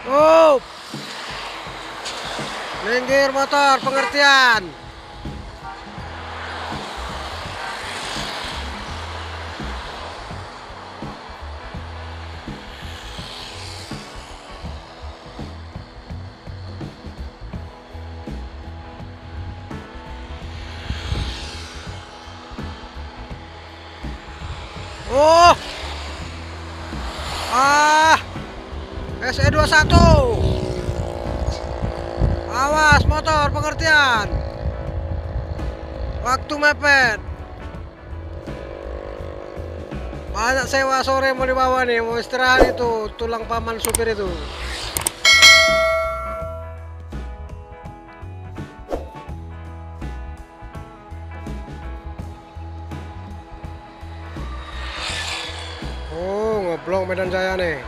Oh, minggir motor, pengertian. Oh, SE21. Awas motor, pengertian. Waktu mepet. Banyak sewa sore mau dibawa nih, mau istirahat itu tulang paman supir itu. Oh, ngeblok Medan Jaya nih.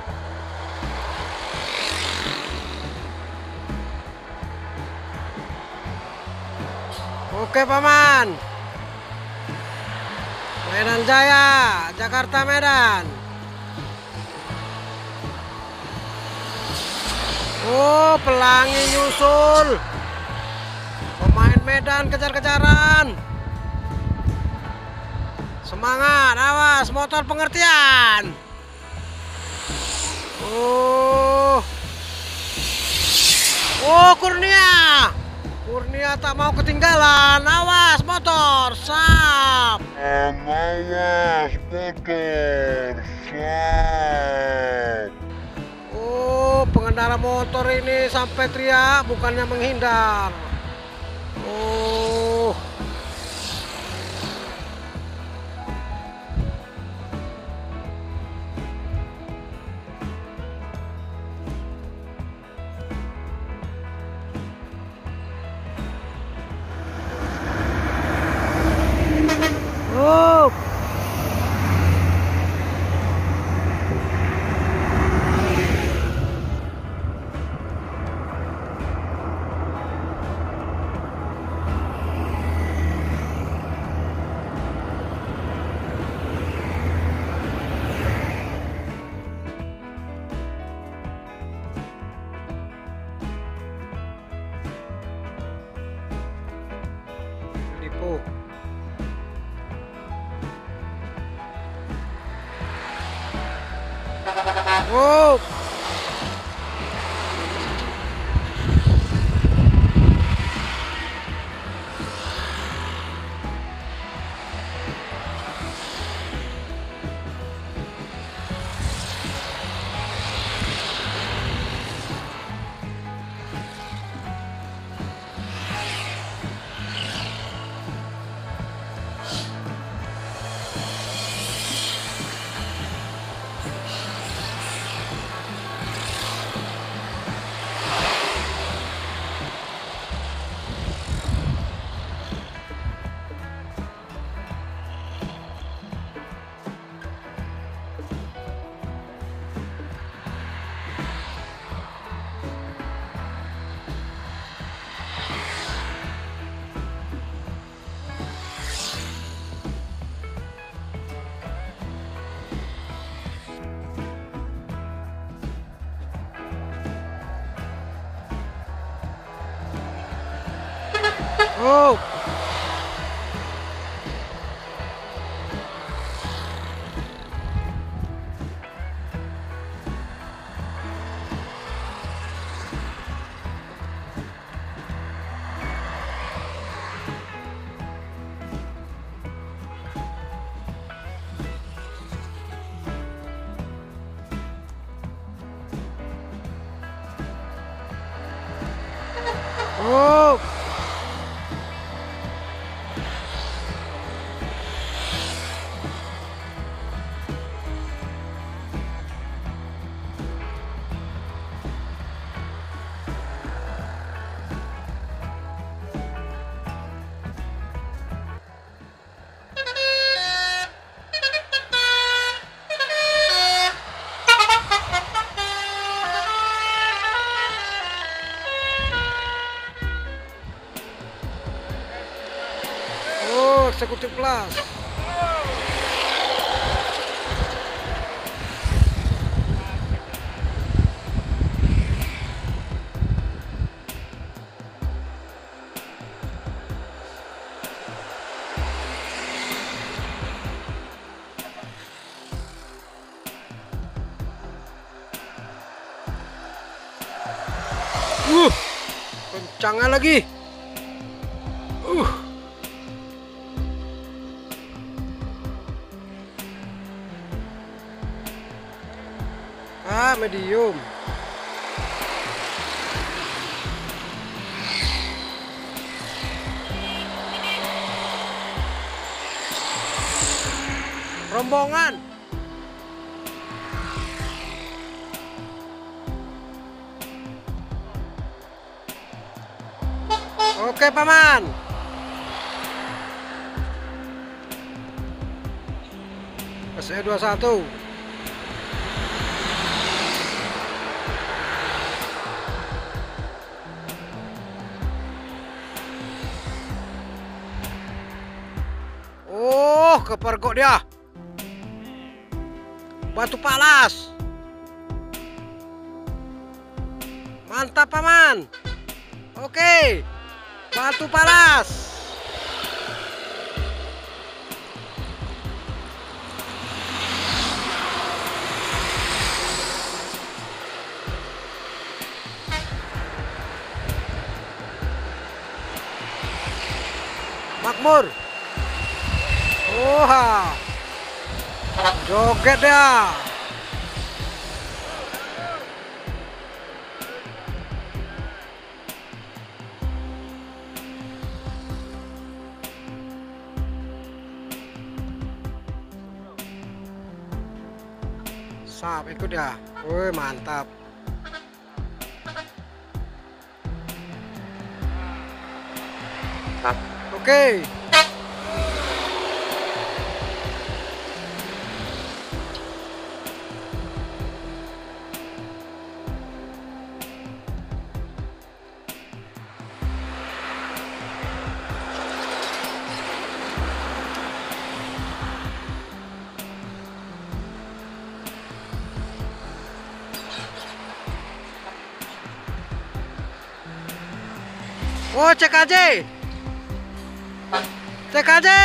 Oke paman. Medan Jaya, Jakarta Medan. Oh, pelangi nyusul. Pemain Medan kejar-kejaran. Semangat, awas motor, pengertian. Oh, Kurnia. Kurnia tak mau ketinggalan. Awas motor, sap. Awas motor, sap. Oh, pengendara motor ini sampai teriak, bukannya menghindar. Oh. Oh. Lipo. Oh. Oh. Oh. Eksekutif plus. Kencangnya lagi. Medium. Rombongan. Oke, Paman. SE21. Oh, kepergok dia. Batu palas. Mantap, Paman. Oke. Batu palas. Makmur. Wah. Joget dia. Sap, ikut ya. Woi, mantap. Oke. Oh, cek aja. Cek aja.